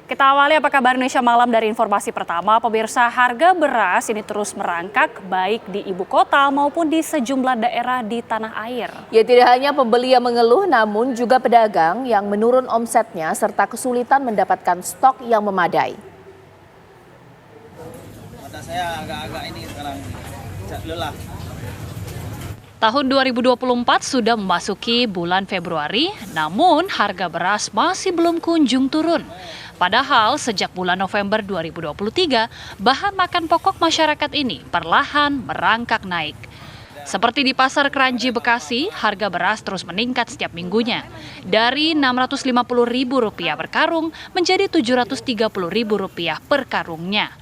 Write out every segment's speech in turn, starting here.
Kita awali apa kabar Indonesia Malam dari informasi pertama. Pemirsa, harga beras ini terus merangkak baik di ibu kota maupun di sejumlah daerah di tanah air. Ya, tidak hanya pembeli yang mengeluh, namun juga pedagang yang menurun omsetnya serta kesulitan mendapatkan stok yang memadai. Mata saya agak-agak ini sekarang lelah. Tahun 2024 sudah memasuki bulan Februari, namun harga beras masih belum kunjung turun. Padahal sejak bulan November 2023, bahan makan pokok masyarakat ini perlahan merangkak naik. Seperti di Pasar Kranji Bekasi, harga beras terus meningkat setiap minggunya. Dari Rp650.000 per karung menjadi Rp730.000 per karungnya.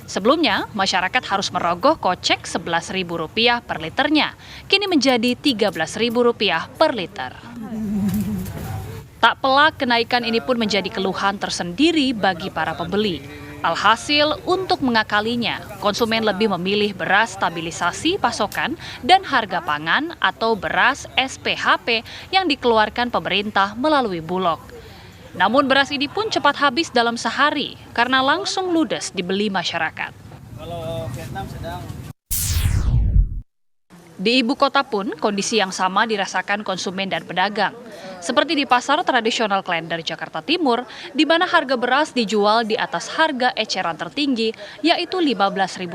Sebelumnya, masyarakat harus merogoh kocek Rp11.000 per liternya, kini menjadi Rp13.000 per liter. Tak pelak, kenaikan ini pun menjadi keluhan tersendiri bagi para pembeli. Alhasil, untuk mengakalinya, konsumen lebih memilih beras stabilisasi pasokan dan harga pangan atau beras SPHP yang dikeluarkan pemerintah melalui Bulog. Namun beras ini pun cepat habis dalam sehari karena langsung ludes dibeli masyarakat. Kalau Vietnam sedang. Di ibu kota pun kondisi yang sama dirasakan konsumen dan pedagang. Seperti di pasar tradisional Klender Jakarta Timur, di mana harga beras dijual di atas harga eceran tertinggi, yaitu Rp15.000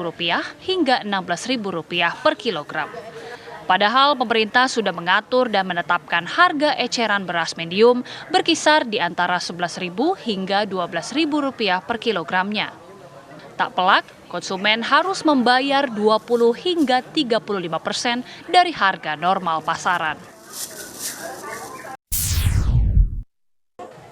hingga Rp16.000 per kilogram. Padahal pemerintah sudah mengatur dan menetapkan harga eceran beras medium berkisar di antara Rp11.000 hingga Rp12.000 per kilogramnya. Tak pelak, konsumen harus membayar 20 hingga 35% dari harga normal pasaran.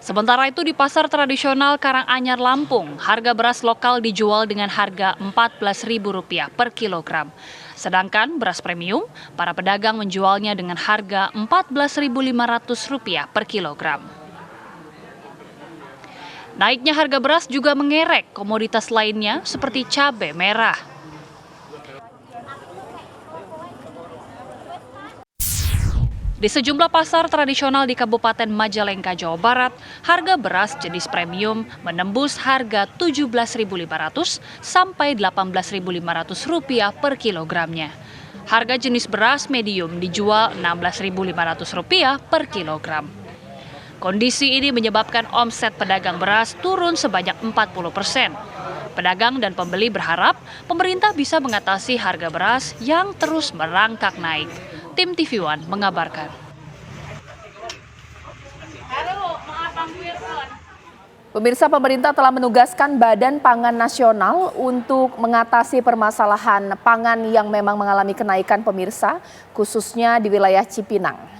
Sementara itu di pasar tradisional Karanganyar Lampung, harga beras lokal dijual dengan harga Rp14.000 per kilogram. Sedangkan beras premium, para pedagang menjualnya dengan harga Rp14.500 per kilogram. Naiknya harga beras juga mengerek komoditas lainnya seperti cabai merah. Di sejumlah pasar tradisional di Kabupaten Majalengka, Jawa Barat, harga beras jenis premium menembus harga Rp17.500 sampai Rp18.500 per kilogramnya. Harga jenis beras medium dijual Rp16.500 per kilogram. Kondisi ini menyebabkan omset pedagang beras turun sebanyak 40%. Pedagang dan pembeli berharap pemerintah bisa mengatasi harga beras yang terus merangkak naik. Tim TV One mengabarkan. Pemirsa, pemerintah telah menugaskan Badan Pangan Nasional untuk mengatasi permasalahan pangan yang memang mengalami kenaikan, pemirsa, khususnya di wilayah Cipinang.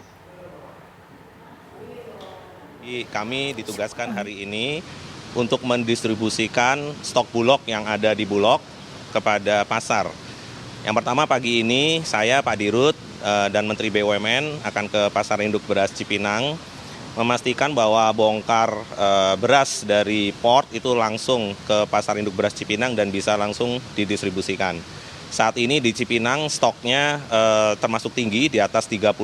Kami ditugaskan hari ini untuk mendistribusikan stok bulog yang ada di Bulog kepada pasar. Yang pertama pagi ini saya, Pak Dirut, dan Menteri BUMN akan ke Pasar Induk Beras Cipinang memastikan bahwa bongkar beras dari port itu langsung ke Pasar Induk Beras Cipinang dan bisa langsung didistribusikan. Saat ini di Cipinang stoknya termasuk tinggi di atas 34.000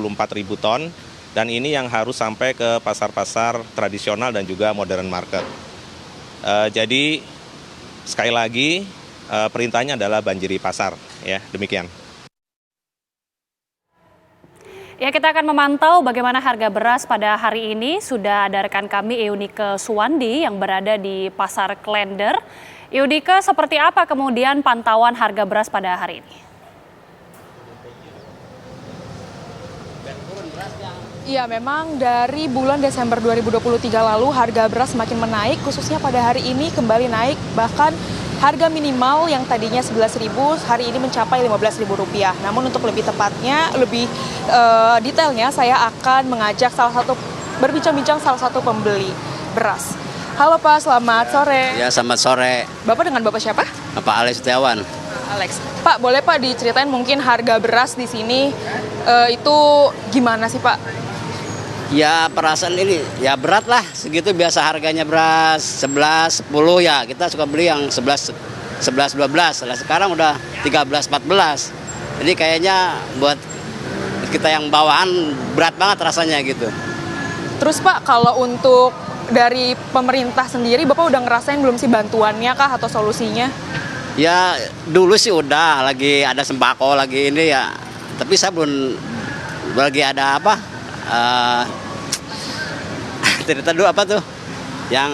ton dan ini yang harus sampai ke pasar-pasar tradisional dan juga modern market. Jadi sekali lagi perintahnya adalah banjiri pasar, ya demikian. Ya, kita akan memantau bagaimana harga beras pada hari ini. Sudah ada rekan kami Eunike Suwandi yang berada di Pasar Klender. Eunike, seperti apa kemudian pantauan harga beras pada hari ini? Iya, memang dari bulan Desember 2023 lalu harga beras semakin menaik, khususnya pada hari ini kembali naik, bahkan harga minimal yang tadinya Rp11.000 hari ini mencapai Rp15.000. Namun untuk lebih tepatnya, lebih detailnya saya akan mengajak berbincang-bincang salah satu pembeli beras. Halo Pak, selamat sore. Ya, selamat sore. Bapak dengan Bapak siapa? Pak Alex Setiawan. Alex. Pak, boleh Pak diceritain mungkin harga beras di sini itu gimana sih Pak? Ya perasaan ini ya berat lah, segitu biasa harganya beras 11, 10 ya, kita suka beli yang 11, 12. Sekarang udah 13, 14. Jadi kayaknya buat kita yang bawaan berat banget rasanya gitu. Terus Pak, kalau untuk dari pemerintah sendiri, Bapak udah ngerasain belum sih bantuannya kah atau solusinya? Ya dulu sih udah lagi ada sembako lagi ini ya. Tapi saya belum lagi ada apa? Cerita dulu apa tuh? Yang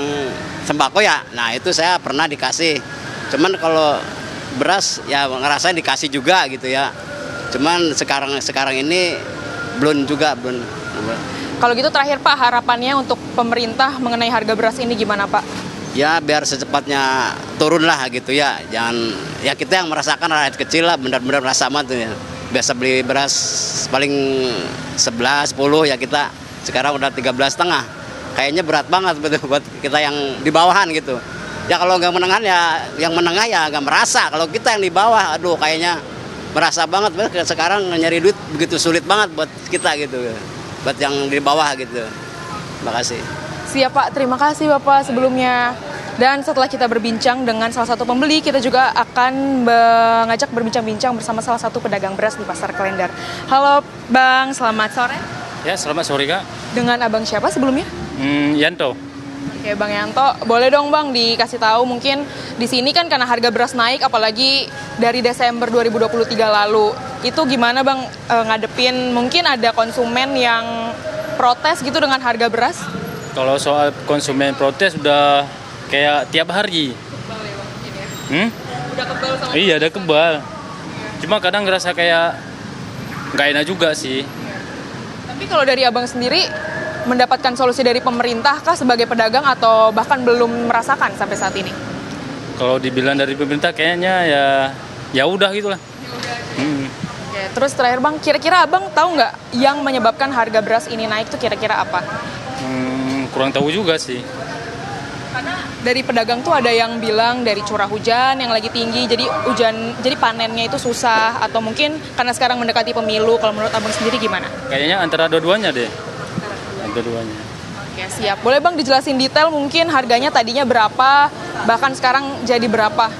sembako ya. Nah itu saya pernah dikasih. Cuman kalau beras ya ngerasain dikasih juga gitu ya. Cuman sekarang ini belum juga belum. Kalau gitu terakhir Pak, harapannya untuk pemerintah mengenai harga beras ini gimana Pak? Ya biar secepatnya turun lah gitu ya. Jangan ya kita yang merasakan rakyat kecil lah benar-benar merasa amat tuh ya. Biasa beli beras paling 11, 10 ya kita sekarang udah 13,5. Kayaknya berat banget betul buat kita yang di bawahan gitu. Ya kalau nggak menengah ya yang menengah ya nggak merasa. Kalau kita yang di bawah aduh kayaknya merasa banget sekarang nyari duit begitu sulit banget buat kita gitu. Buat yang di bawah gitu. Terima kasih. Siap Pak, terima kasih Bapak sebelumnya. Dan setelah kita berbincang dengan salah satu pembeli, kita juga akan mengajak berbincang-bincang bersama salah satu pedagang beras di Pasar Klender. Halo Bang, selamat sore. Ya, selamat sore Kak. Dengan Abang siapa sebelumnya? Yanto. Oke Bang Yanto, boleh dong Bang dikasih tahu mungkin di sini kan karena harga beras naik apalagi dari Desember 2023 lalu. Itu gimana Bang ngadepin mungkin ada konsumen yang protes gitu dengan harga beras? Kalau soal konsumen protes udah kayak tiap hari. Udah kebal sama Iya, udah kebal. Cuma kadang ngerasa kayak nggak enak juga sih. Tapi kalau dari Abang sendiri mendapatkan solusi dari pemerintah kah sebagai pedagang atau bahkan belum merasakan sampai saat ini? Kalau dibilang dari pemerintah kayaknya ya udah gitulah. Oke, terus terakhir Bang, kira-kira Abang tahu nggak yang menyebabkan harga beras ini naik tuh kira-kira apa? Kurang tahu juga sih. Karena dari pedagang tuh ada yang bilang dari curah hujan yang lagi tinggi, jadi panennya itu susah atau mungkin karena sekarang mendekati pemilu. Kalau menurut Abang sendiri gimana? Kayaknya antara dua-duanya deh. Dua-duanya. Oke, siap. Boleh Bang dijelasin detail mungkin harganya tadinya berapa, bahkan sekarang jadi berapa?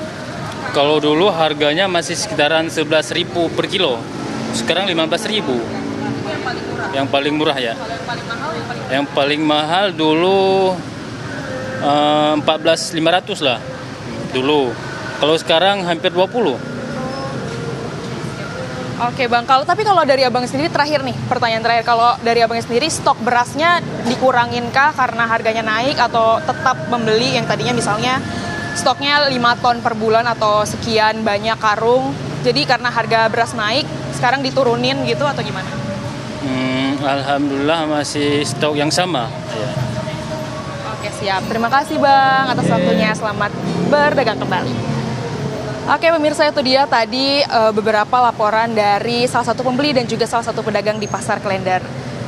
Kalau dulu harganya masih sekitaran 11.000 per kilo. Sekarang 15.000. Yang paling murah ya. Yang paling mahal dulu 14.500 lah dulu. Kalau sekarang hampir 20. Oke Bang, tapi kalau dari Abang sendiri terakhir nih, pertanyaan terakhir, kalau dari Abang sendiri stok berasnya dikurangin kah karena harganya naik atau tetap membeli yang tadinya misalnya stoknya 5 ton per bulan atau sekian banyak karung, jadi karena harga beras naik sekarang diturunin gitu atau gimana? Alhamdulillah masih stok yang sama. Ya. Oke siap, terima kasih Bang atas waktunya, selamat berdagang kembali. Oke pemirsa, itu dia tadi beberapa laporan dari salah satu pembeli dan juga salah satu pedagang di Pasar Klender.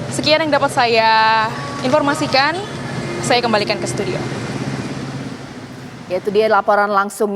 Sekian yang dapat saya informasikan, saya kembalikan ke studio. Itu dia laporan langsung